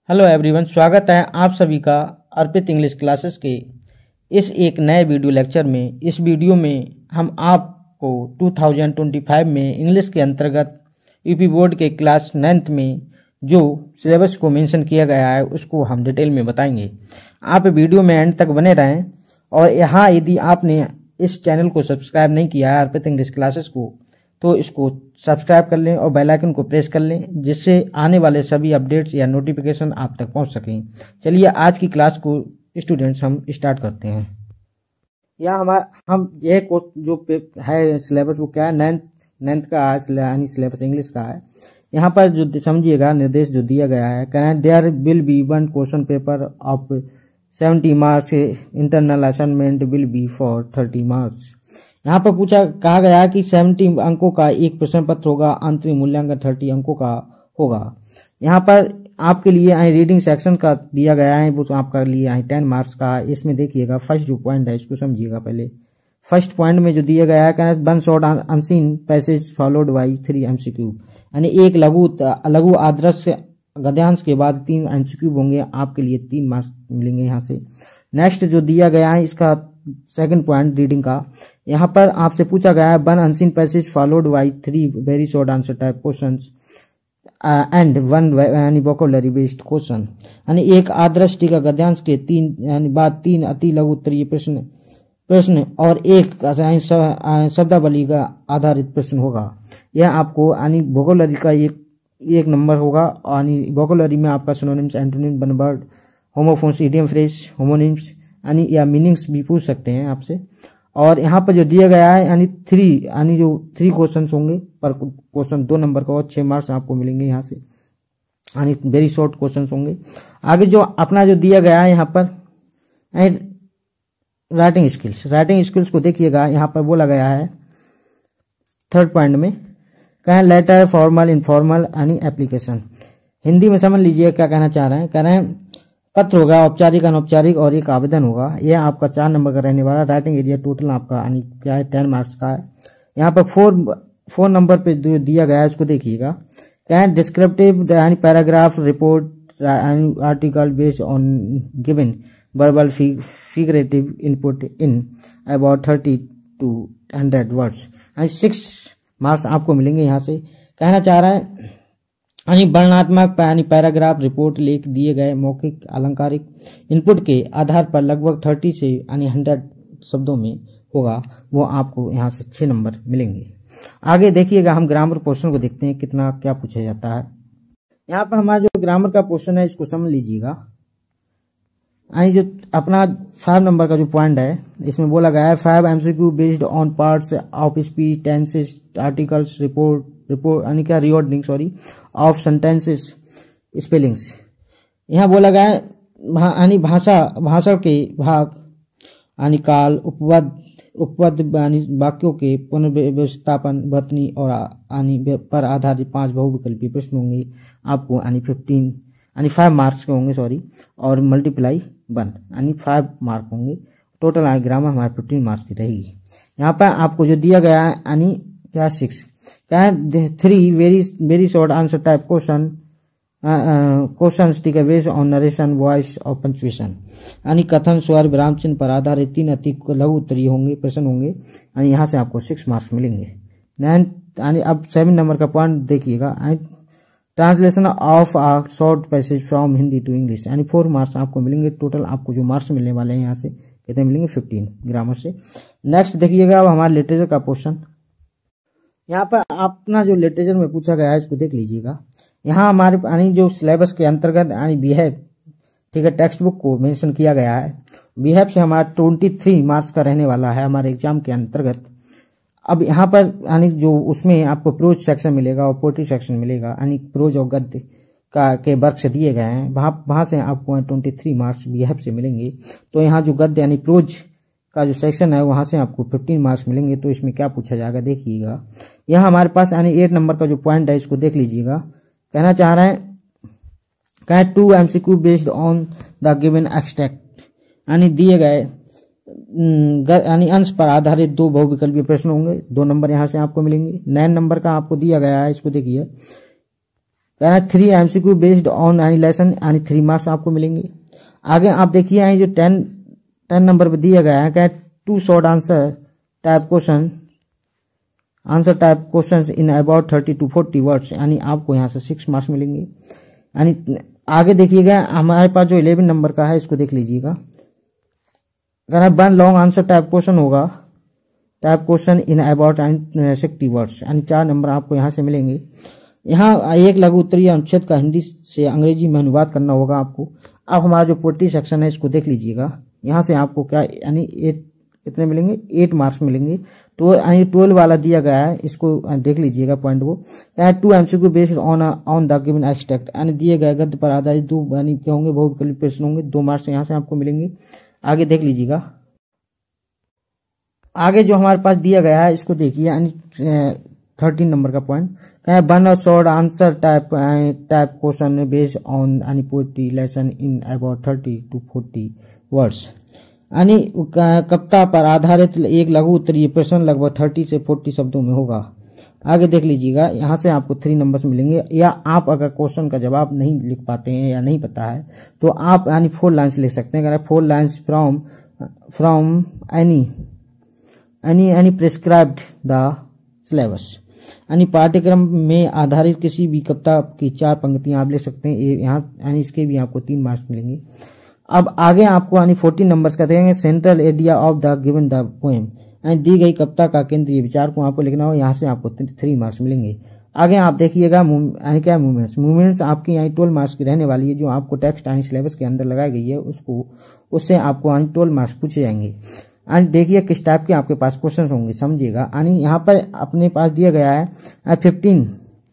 Hello everyone, स्वागत है आप सभी का अर्पित इंग्लिश क्लासेस के इस एक नए वीडियो लेक्चर में। इस वीडियो में हम आपको 2025 में इंग्लिश के अंतर्गत यूपी बोर्ड के क्लास 9th में जो सिलेबस को मेंशन किया गया है उसको हम डिटेल में बताएंगे। आप वीडियो में एंड तक बने रहें और यहाँ यदि आपने इस चैनल को सब्सक्राइब नहीं किया है अर्पित इंग्लिश क्लासेस को, तो इसको सब्सक्राइब कर लें और बेल आइकन को प्रेस कर लें, जिससे आने वाले सभी अपडेट्स या नोटिफिकेशन आप तक पहुंच सकें। चलिए आज की क्लास को स्टूडेंट्स हम स्टार्ट करते हैं। यहाँ हम ये जो है सिलेबस वो क्या है, नाइन्थ का है, यानी सिलेबस इंग्लिश का है। यहाँ पर जो समझिएगा निर्देश जो दिया गया है, कहना है there will be one question paper of 70 marks, internal assignment will be for 30 marks. यहाँ पर कहा गया है कि 70 अंकों का एक प्रश्न पत्र होगा, आंतरिक मूल्यांकन 30 अंकों का होगा। यहाँ पर आपके लिए रीडिंग सेक्शन का दिया गया है, वो तो आपका लिए 10 मार्क्स का है। इसमें देखिएगा फर्स्ट जो पॉइंट है इसको समझिएगा। पहले फर्स्ट पॉइंट में जो दिया गया है, one short unseen passage followed by 3 MCQ, यानी एक लघु आदर्श गद्यांश के बाद 3 MCQ होंगे, आपके लिए 3 मार्क्स मिलेंगे यहाँ से। नेक्स्ट जो दिया गया है इसका सेकंड पॉइंट रीडिंग का, यहाँ पर आपसे पूछा गया है one unseen passage followed by 3 very short answer type questions and one यानी वोकैबुलरी बेस्ड क्वेश्चन, यानी एक आदर्श टीका गद्यांश के 3 अति लघु उत्तरीय प्रश्न और एक शब्दावली का आधारित प्रश्न होगा। यह आपको यानी वोकैबुलरी का एक नंबर होगा। यानी वोकैबुलरी में आपका synonyms, antonym, one word, homophones, idiom phrase, homonyms यानी या मीनिंग्स भी पूछ सकते हैं आपसे। और यहाँ पर जो दिया गया है यानी 3 क्वेश्चन होंगे पर क्वेश्चन 2 नंबर का, और 6 मार्क्स आपको मिलेंगे यहाँ से, यानी वेरी शॉर्ट क्वेश्चन होंगे। आगे जो अपना जो दिया गया है यहाँ पर राइटिंग स्किल्स को देखिएगा। यहाँ पर बोला गया है थर्ड पॉइंट में, कहें लेटर, फॉर्मल, इनफॉर्मल यानी एप्लीकेशन। हिंदी में समझ लीजिए क्या कहना चाह रहे हैं। कह रहे हैं पत्र होगा, औपचारिक, अनौपचारिक और एक आवेदन होगा। यह आपका 4 नंबर का रहने वाला। राइटिंग एरिया टोटल आपका यानी क्या है 10 मार्क्स का है। यहाँ पर 4 नंबर पे जो दिया गया है उसको देखिएगा। क्या है डिस्क्रिप्टिव यानी paragraph, report, article based on given verbal figurative input in about 30 to 100 words, यानी 6 मार्क्स आपको मिलेंगे यहाँ से। कहना चाह रहा है यानी वर्णनात्मक यानी पैराग्राफ, रिपोर्ट, लेख दिए गए मौखिक अलंकारिक इनपुट के आधार पर लगभग 30 से यानी 100 शब्दों में होगा, वो आपको यहाँ से 6 नंबर मिलेंगे। आगे देखिएगा हम ग्रामर पोर्शन को देखते हैं कितना क्या पूछा जाता है। यहाँ पर हमारा जो ग्रामर का पोर्शन है इसको समझ लीजिएगा। यानी जो अपना 5 नंबर का जो पॉइंट है इसमें बोला गया है 5 MCQ based on parts of speech, tenses, articles, report यानी क्या रिऑर्डरिंग ऑफ सेंटेंसेस, स्पेलिंग्स। यहाँ बोला गया है यानी भाषा के भाग यानी काल, उपपद यानी वाक्यों के पुनर्व्यवस्थापन, वर्तनी और यानी पर आधारित 5 बहुविकल्पीय प्रश्न होंगे आपको, यानी 5 मार्क्स के होंगे और मल्टीप्लाई 1 यानी 5 मार्क होंगे। टोटल ग्रामर हमारे 15 मार्क्स की रहेगी। यहाँ पर आपको जो दिया गया है यानी क्या 6 क्या है 3 very short answer type questions ठीक है बेस्ड ऑन नरेशन, वॉइस और पंक्चुएशन, यानी कथन, स्वर, विराम चिन्ह पर आधारित 3 अति लघु उत्तरीय होंगे प्रश्न होंगे, यानी यहाँ से आपको 6 मार्क्स मिलेंगे। यानी अब 7 नंबर का पॉइंट देखिएगा, translation of a short passage from Hindi to English, यानी 4 मार्क्स आपको मिलेंगे। टोटल आपको जो मार्क्स मिलने वाले हैं यहाँ से कितने मिलेंगे 15 ग्रामर से। नेक्स्ट देखिएगा अब हमारे लिटरेचर का पोर्शन। यहाँ पर अपना जो लिटरेचर में पूछा गया है इसको देख लीजिएगा। यहाँ हमारे यानी जो सिलेबस के अंतर्गत यानी बिहेव ठीक है टेक्स्ट बुक को मेंशन किया गया है। बिहेव से हमारा 23 मार्क्स का रहने वाला है हमारे एग्जाम के अंतर्गत। अब यहाँ पर यानी जो उसमें आपको प्रोज सेक्शन मिलेगा और पोएट्री सेक्शन मिलेगा, यानी प्रोज और गद्य के वर्ग से दिए गए हैं, वहां से आपको 23 मार्क्स बिहेव से मिलेंगे। तो यहाँ जो गद्य यानी प्रोज का जो सेक्शन है वहां से आपको 15 मार्क्स मिलेंगे। तो इसमें क्या पूछा जाएगा देखिएगा। यहाँ हमारे पास यानी 8 नंबर का जो पॉइंट है इसको देख लीजिएगा। कहना चाह रहे हैं 2 MCQ based on the given extract, यानी दिए गए यानी अंश पर आधारित 2 बहुविकल्पीय प्रश्न होंगे, 2 नंबर यहाँ से आपको मिलेंगे। 9 नंबर का आपको दिया गया है, इसको देखिए कह रहा है 3 MCQ based on any lesson यानी 3 मार्क्स आपको मिलेंगे। आगे आप देखिए यहाँ जो 10 नंबर पे दिया गया है, क्या 2 short answer type question in about 30 to 40 words, यानी आपको यहाँ से 6 मार्क्स मिलेंगे। यानी आगे देखिएगा हमारे पास जो 11 नंबर का है इसको देख लीजिएगा, अगर 1 लॉन्ग आंसर टाइप क्वेश्चन होगा, type question in about 60 words, यानी 4 नंबर आपको यहाँ से मिलेंगे। यहाँ एक लघु उत्तरीय अनुच्छेद का हिंदी से अंग्रेजी में अनुवाद करना होगा आपको। अब हमारा जो पोएट्री सेक्शन है इसको देख लीजिएगा, यहाँ से आपको क्या यानी 8 कितने मिलेंगे, 8 मार्क्स मिलेंगे। तो 12 वाला दिया गया है, इसको देख लीजिएगा पॉइंट को, 2 MCQ based on the given extract, यानी दिए गए गद्य पर आधारित 2 यानी क्या होंगे, बहुविकल्पी प्रश्न होंगे, 2 मार्क्स यहाँ से आपको मिलेंगे। आगे देख लीजिएगा, आगे जो हमारे पास दिया गया है इसको देखिए, यानी 13 नंबर का point, 1 short answer type question based on any poetry lesson in about 30 to 40 words, यानी कविता पर आधारित एक लघु उत्तरीय प्रश्न लगभग 30 से 40 शब्दों में होगा। आगे देख लीजिएगा, यहाँ से आपको 3 नंबर्स मिलेंगे। या आप अगर क्वेश्चन का जवाब नहीं लिख पाते हैं या नहीं पता है तो आप यानी 4 लाइन्स लिख सकते हैं, 4 lines from any prescribed the syllabus, यानी पाठ्यक्रम में आधारित किसी भी कविता की 4 पंक्तियां आप लिख सकते हैं। यहाँ यानी इसके भी आपको 3 मार्क्स मिलेंगे। अब आगे आपको यानी 14 नंबर्स का देंगे, central idea of the given the poem, यानी दी गई कविता का केंद्रीय विचार को आपको लिखना हो, यहाँ से आपको 3 मार्क्स मिलेंगे। आगे आप देखिएगा यानी क्या मूवमेंट्स आपकी यहाँ 12 मार्क्स की रहने वाली है, जो आपको टेक्स्ट यानी सिलेबस के अंदर लगाई गई है, उससे आपको यानी 12 मार्क्स पूछे जाएंगे। यानी देखिए किस टाइप के आपके पास क्वेश्चन होंगे, समझिएगा। यानी यहाँ पर अपने पास दिया गया है 15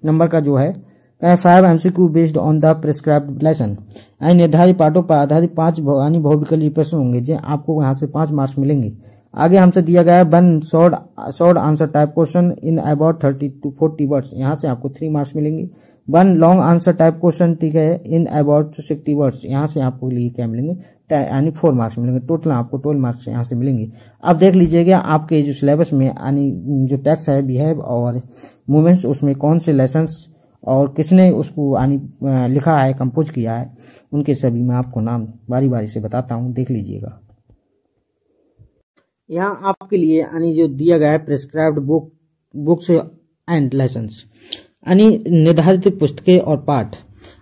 नंबर का जो है 5 MCQ based on the prescribed lesson, यानी निर्धारित पाठों पर आधारित 5 यानी बहुविकल्पी प्रश्न होंगे, जो आपको यहाँ से 5 मार्क्स मिलेंगे। आगे हमसे दिया गया है 1 short answer type question in about 30 to 40 words, यहाँ से आपको 3 मार्क्स मिलेंगे। 1 लॉन्ग आंसर टाइप क्वेश्चन, ठीक है, इन अबाउट 60 वर्ड्स, यहाँ से आपको लिए क्या मिलेंगे, यानी 4 मार्क्स मिलेंगे। टोटल आपको 12 मार्क्स यहाँ से मिलेंगे। अब देख लीजिएगा आपके जो सिलेबस में यानी जो टेक्स्ट है बिहेव और मूवमेंट्स, उसमें कौन से लेसन्स और किसने उसको यानी लिखा है, कंपोज किया है, उनके सभी मैं आपको नाम बारी बारी से बताता हूँ, देख लीजिएगा। यहाँ आपके लिए यानी जो दिया गया है प्रिस्क्राइब्ड बुक्स एंड लेसन्स, यानी निर्धारित पुस्तकें और पाठ।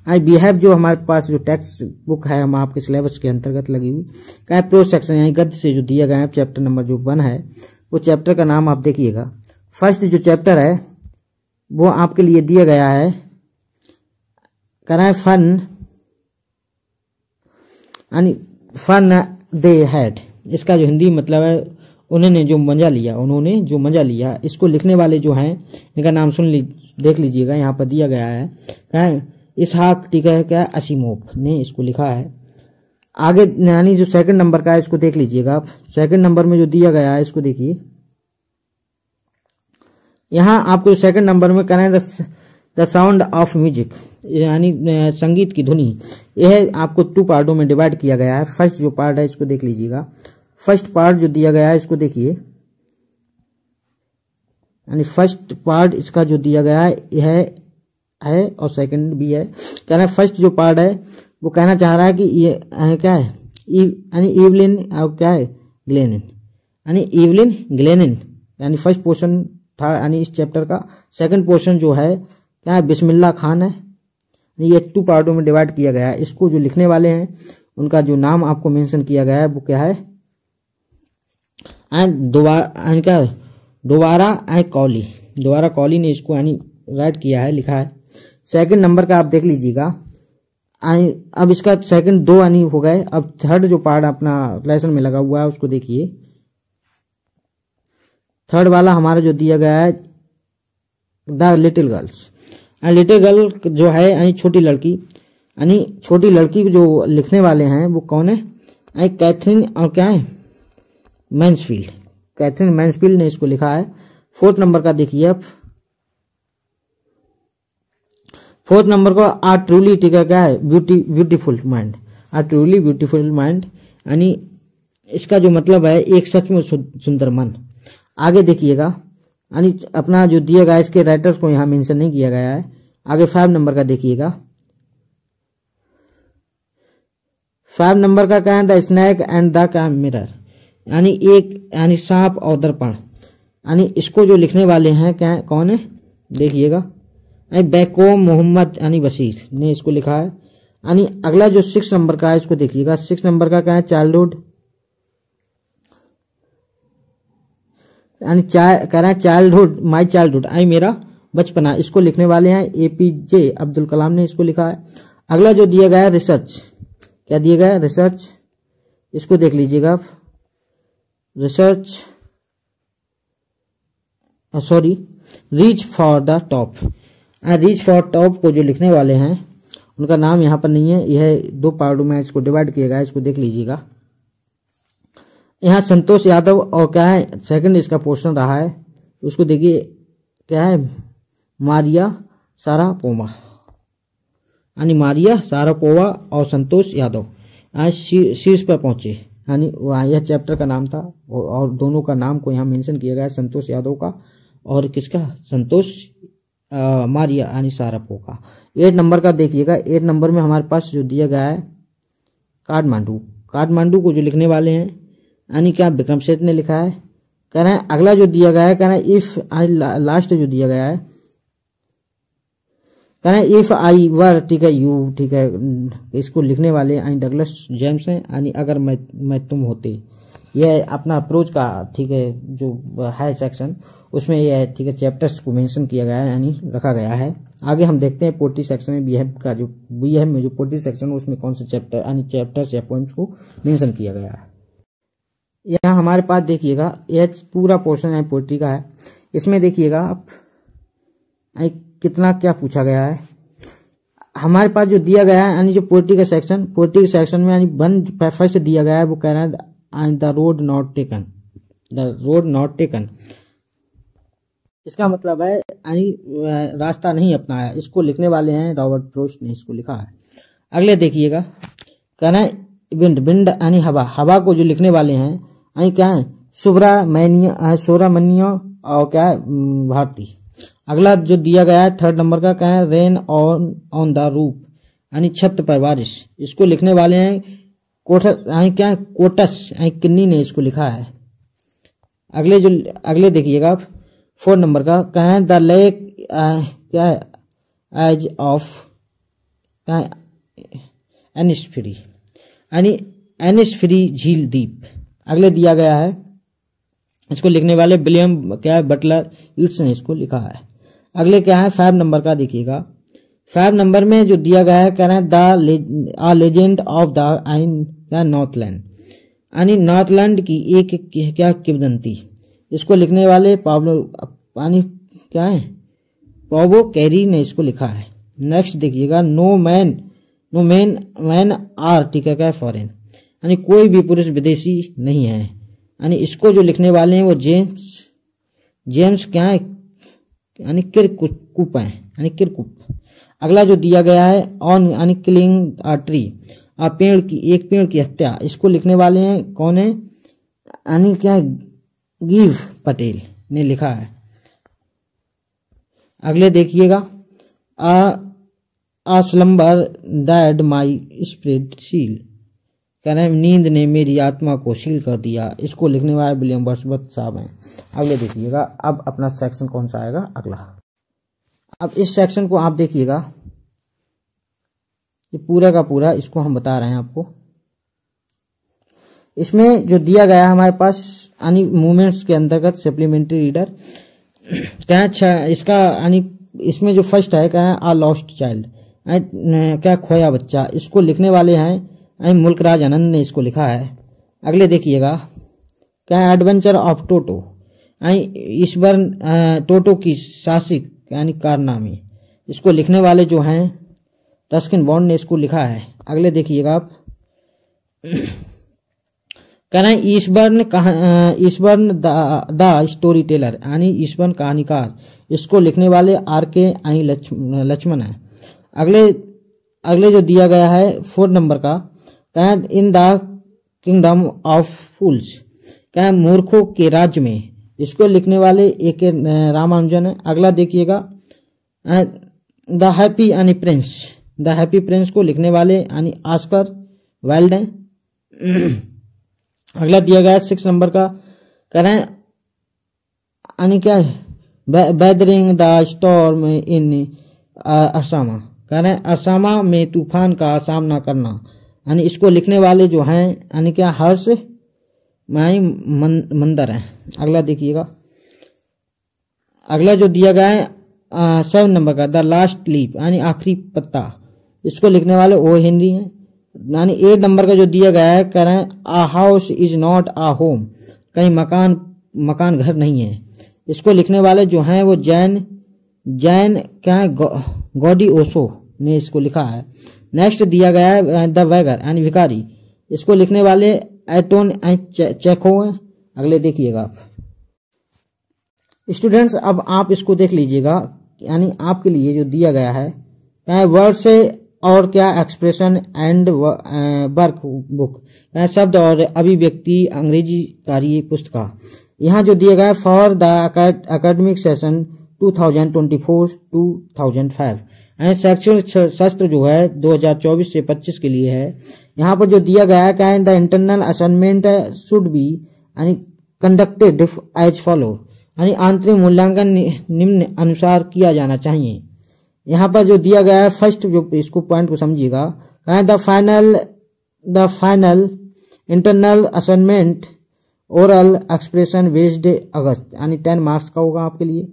बिहेव जो हमारे पास जो टेक्स्ट बुक है हम आपके सिलेबस के अंतर्गत लगी हुई, क्या प्रो सेक्शन यानी गद्य से जो दिया गया है, चैप्टर नंबर जो 1 है, वो चैप्टर का नाम आप देखिएगा। फर्स्ट जो चैप्टर है वो आपके लिए दिया गया है, कह रहा है फन, यानी फन दे हैड, इसका जो हिंदी मतलब है उन्होंने जो मजा लिया। इसको लिखने वाले जो हैं इनका नाम देख लीजिएगा, यहाँ पर दिया गया है, क्या है, इसहाक, ठीक है, क्या असीमोव ने इसको लिखा है। आगे यानी जो 2nd नंबर का है इसको देख लीजिएगा आप। 2nd नंबर में जो दिया गया है इसको देखिए, यहाँ आपको 2nd नंबर में कहना है द साउंड ऑफ म्यूजिक, यानी संगीत की ध्वनि। यह आपको 2 पार्टों में डिवाइड किया गया है। फर्स्ट जो पार्ट है इसको देख लीजिएगा, फर्स्ट पार्ट जो दिया गया है इसको देखिए, यानी फर्स्ट पार्ट इसका जो दिया गया है यह है और 2nd भी है। कहना फर्स्ट जो पार्ट है वो कहना चाह रहा है कि ये क्या है, यानी इवलिन और क्या है, ग्लेनिन, यानी इवलिन ग्लेनिन, यानी फर्स्ट पोर्शन था यानी इस चैप्टर का। 2nd पोर्शन जो है क्या है, बिस्मिल्लाह खान है। ये 2 पार्टों में डिवाइड किया गया है। इसको जो लिखने वाले हैं उनका जो नाम आपको मेंशन किया गया है वो क्या है, दोबारा कौली ने इसको यानी राइट किया है, लिखा है। 2nd नंबर का आप देख लीजिएगा। अब इसका 2nd 2 यानी हो गए। अब 3rd जो पार्ट अपना लेसन में लगा हुआ है उसको देखिए। 3rd वाला हमारा जो दिया गया है the little girls, little girl जो है यानी छोटी लड़की, यानी छोटी लड़की जो लिखने वाले हैं वो कौन है, कैथरीन और क्या है, मैन्सफील्ड, कैथरीन मैन्सफील्ड ने इसको लिखा है। 4th नंबर का देखिए आप। 4th नंबर को आर ट्रूली, ठीक है, क्या है, beautiful mind, are truly beautiful mind, यानी इसका जो मतलब है एक सचमुच सुंदर मन। आगे देखिएगा, यानी अपना जो दिया गया इसके राइटर्स को यहाँ मेंशन नहीं किया गया है। आगे 5 नंबर का देखिएगा। 5 नंबर का क्या है, द स्नैक एंड द क्या मिरर, यानी सांप और दर्पण। यानी इसको जो लिखने वाले हैं क्या है, कौन है देखिएगा, बैकोम मोहम्मद यानी बशीर ने इसको लिखा है। यानी अगला जो 6 नंबर का है इसको देखिएगा। 6 नंबर का क्या है, चाइल्डहुड, यानी कह रहा है चाइल्डहुड, माई चाइल्डहुड मेरा बचपना। इसको लिखने वाले हैं APJ अब्दुल कलाम ने इसको लिखा है। अगला जो दिया गया है रिसर्च, क्या दिया गया है, रिसर्च। इसको देख लीजिएगा आप, research sorry reach for the top. Reach for top को जो लिखने वाले हैं उनका नाम यहाँ पर नहीं है, यह 2 पार्टों में इसको डिवाइड किया गया है, इसको देख लीजिएगा। यहाँ संतोष यादव और क्या है सेकंड इसका पोर्शन रहा है, उसको देखिए क्या है, मारिया सारापोवा, यानी मारिया सारापोवा और संतोष यादव आज शीर्ष पर पहुंचे। यानी यह चैप्टर का नाम था और दोनों का नाम को यहाँ मेंशन किया गया है, संतोष यादव का और किसका, संतोष मारिया यानी सारापो का। 8 नंबर का देखिएगा। 8 नंबर में हमारे पास जो दिया गया है काठमांडू। काठमांडू को जो लिखने वाले हैं यानी क्या, विक्रम सेठ ने लिखा है। कह रहे हैं अगला जो दिया गया है, कह रहे हैं इफ लास्ट जो दिया गया है, कह रहे हैं इफ आई वर, ठीक है, यू, ठीक है, इसको लिखने वाले डगलस जेम्स हैं। यानी अगर मैं तुम होते, यह अपना अप्रोच का, ठीक है, जो है सेक्शन उसमें यह, ठीक है, चैप्टर्स को मेंशन किया गया है, यानी रखा गया है। आगे हम देखते हैं पोएट्री सेक्शन में बीएम का जो बीएम में जो पोएट्री सेक्शन उसमें कौन से चैप्टर यानी चैप्टर्स या पोएम्स को मेंशन किया गया है। यहाँ हमारे पास देखिएगा यह पूरा पोर्शन है पोएट्री का है। इसमें देखिएगा आप कितना क्या पूछा गया है। हमारे पास जो दिया गया है यानी जो पोएट्री का सेक्शन, पोएट्री के सेक्शन में यानी फर्स्ट दिया गया है वो कह रहा है the road not taken, the road not taken. इसका मतलब है यानी रास्ता नहीं अपनाया। इसको लिखने वाले हैं रॉबर्ट फ्रॉस्ट ने इसको लिखा है। अगले देखिएगा, कहना है विंड, विंड यानी हवा, हवा को जो लिखने वाले हैं यानी क्या है, सुब्रमण्य और क्या है, भारती। अगला जो दिया गया है 3rd नंबर का क्या है, रेन ऑन द रूफ यानी छत पर बारिश। इसको लिखने वाले हैं कोटस यानी क्या है, कोटस यानी किन्नी ने इसको लिखा है। अगले देखिएगा 4 नंबर का क्या है, द लेक क्या है, एज ऑफ क्या है, एनिसफ्री यानी एनिसफ्री झील द्वीप। अगले दिया गया है, इसको लिखने वाले विलियम क्या है, बटलर ईट्स ने इसको लिखा है। अगले क्या है 5 नंबर का देखिएगा। 5 नंबर में जो दिया गया है कह रहे हैं द लेजेंड ऑफ द क्या नॉर्थलैंड यानी नॉर्थलैंड की एक क्या किंवदंती। इसको लिखने वाले पाब्लो यानी क्या है, पॉबो कैरी ने इसको लिखा है। नेक्स्ट देखिएगा, नो मैन आर, ठीक है, क्या फॉरेन यानी कोई भी पुरुष विदेशी नहीं है। यानी इसको जो लिखने वाले हैं वो जेम्स क्या है यानी किरकुप है, यानी किरकुप। अगला जो दिया गया है ऑन यानी किलिंग अ ट्री, एक पेड़ की हत्या। इसको लिखने वाले हैं कौन है, यानी क्या गिव पटेल ने लिखा है। अगले देखिएगा, a slumber did my spirit seal, कह रहे हैं नींद ने मेरी आत्मा को सील कर दिया। इसको लिखने वाले विलियम वर्ड्सवर्थ साहब हैं। अगले देखिएगा, अब अपना सेक्शन कौन सा आएगा अगला। अब इस सेक्शन को आप देखिएगा, ये पूरा का पूरा इसको हम बता रहे हैं आपको। इसमें जो दिया गया है हमारे पास यानी मूवमेंट्स के अंतर्गत सप्लीमेंट्री रीडर क्या इसका यानी इसमें जो फर्स्ट है क्या है, आ लॉस्ट चाइल्ड क्या खोया बच्चा। इसको लिखने वाले हैं मुल्कराज आनंद ने इसको लिखा है। अगले देखिएगा, क्या है एडवेंचर ऑफ टोटो, ईश्वर टोटो की साहसिक यानी कारनामे। इसको लिखने वाले जो हैं रस्किन बॉन्ड ने इसको लिखा है। अगले देखिएगा आप, कह रहे हैं ईश्वरन द स्टोरी टेलर यानी ईश्वरन कहानीकार। इसको लिखने वाले RK लक्ष्मण है। अगले जो दिया गया है 4 नंबर का, क्या है इन द किंगडम ऑफ फूल्स, क्या है मूर्खों के राज्य में। इसको लिखने वाले AK रामानुजन है। अगला देखिएगा द हैप्पी यानी प्रिंस, द हैप्पी प्रिंस को लिखने वाले यानी ऑस्कर वाइल्ड हैं। अगला दिया गया है 6 नंबर का, कह रहे हैं यानी क्या है, वेदरिंग द स्टॉर्म इन असामा, कह रहे हैं असामा में तूफान का सामना करना, यानी इसको लिखने वाले जो हैं यानी क्या हर्ष मंदर हैं। अगला देखिएगा, अगला जो दिया गया है 7 नंबर का, द लास्ट लीफ यानी आखिरी पत्ता, इसको लिखने वाले ओ हेनरी हैं। यानी 8 नंबर का जो दिया गया है, कह रहे हैं a house is not a home, कहीं मकान घर नहीं है, इसको लिखने वाले जो हैं वो जैन क्या है गॉडी ओशो ने इसको लिखा है। नेक्स्ट दिया गया है द वैगर यानी भिखारी, इसको लिखने वाले एटोन चेखो हैं। अगले देखिएगा आप स्टूडेंट्स, अब आप इसको देख लीजिएगा, यानी आपके लिए जो दिया गया है वर्ड से और क्या एक्सप्रेशन एंड वर्क बुक, शब्द और अभिव्यक्ति अंग्रेजी कार्य पुस्तिका। यहाँ जो दिया गया है फॉर द एकेडमिक सेशन 2024-2005, शैक्षणिक सत्र जो है 2024 से 25 के लिए है। यहाँ पर जो दिया गया है the internal assignment should be यानी कंडक्टेड एज फॉलो, यानी आंतरिक मूल्यांकन निम्न अनुसार किया जाना चाहिए। यहाँ पर जो दिया गया है फर्स्ट जो इसको पॉइंट को समझिएगा, the final internal assignment oral expression based August, यानी 10 मार्क्स का होगा आपके लिए।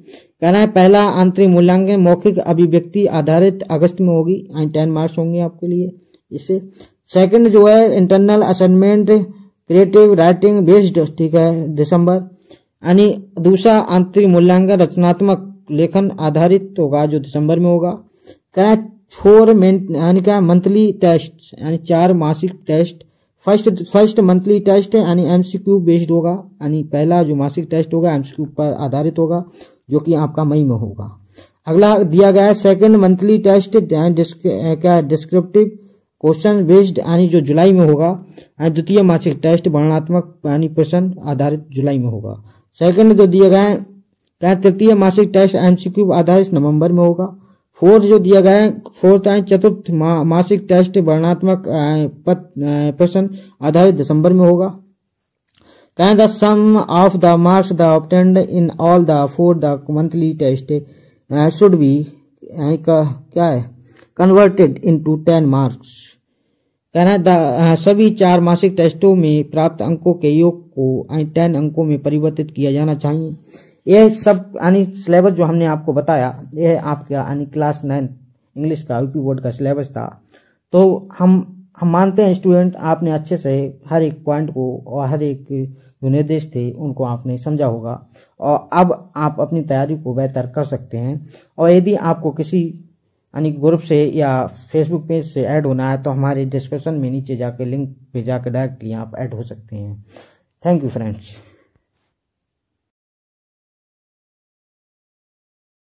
कहना है पहला आंतरिक मूल्यांकन मौखिक अभिव्यक्ति आधारित अगस्त में होगी, यानी 10 मार्क्स होंगे आपके लिए इससे। सेकंड जो है internal assignment creative writing based, ठीक है, दिसंबर, यानी दूसरा आंतरिक मूल्यांकन रचनात्मक लेखन आधारित होगा जो दिसंबर में होगा। कहना है 4 यानी क्या मंथली टेस्ट, यानी 4 मासिक टेस्ट। फर्स्ट मंथली टेस्ट है यानी एमसीक्यू बेस्ड होगा, यानी पहला जो मासिक टेस्ट होगा एमसीक्यू पर आधारित होगा जो कि आपका मई में होगा। अगला दिया गया है सेकंड मंथली टेस्ट क्या डिस्क्रिप्टिव क्वेश्चन बेस्ड, यानी जो जुलाई में होगा। द्वितीय मासिक टेस्ट वर्णनात्मक यानी प्रश्न आधारित जुलाई में होगा। सेकंड जो दिया गया है तृतीय मासिक टेस्ट एमसीक्यू आधारित नवंबर में होगा। फोर्थ जो दिया गया है चतुर्थ मासिक टेस्ट वर्णनात्मक प्रश्न आधारित दिसंबर में होगा। The sum of the marks the obtained in all the 4 the monthly test should be क्या है कन्वर्टेड इनटू 10 मार्क्स। कहना सभी 4 मासिक टेस्टों में प्राप्त अंकों के योग को 10 अंकों में परिवर्तित किया जाना चाहिए। ये सब यानी सिलेबस जो हमने आपको बताया, ये आपका यानी क्लास 9 इंग्लिश का यूपी बोर्ड का सिलेबस था। तो हम मानते हैं स्टूडेंट आपने अच्छे से हर एक पॉइंट को और हर एक जो निर्देश थे उनको आपने समझा होगा, और अब आप अपनी तैयारी को बेहतर कर सकते हैं। और यदि आपको किसी यानी ग्रुप से या फेसबुक पेज से ऐड होना है तो हमारे डिस्क्रिप्शन में नीचे जाकर लिंक पे जाकर डायरेक्टली आप ऐड हो सकते हैं। Thank you friends.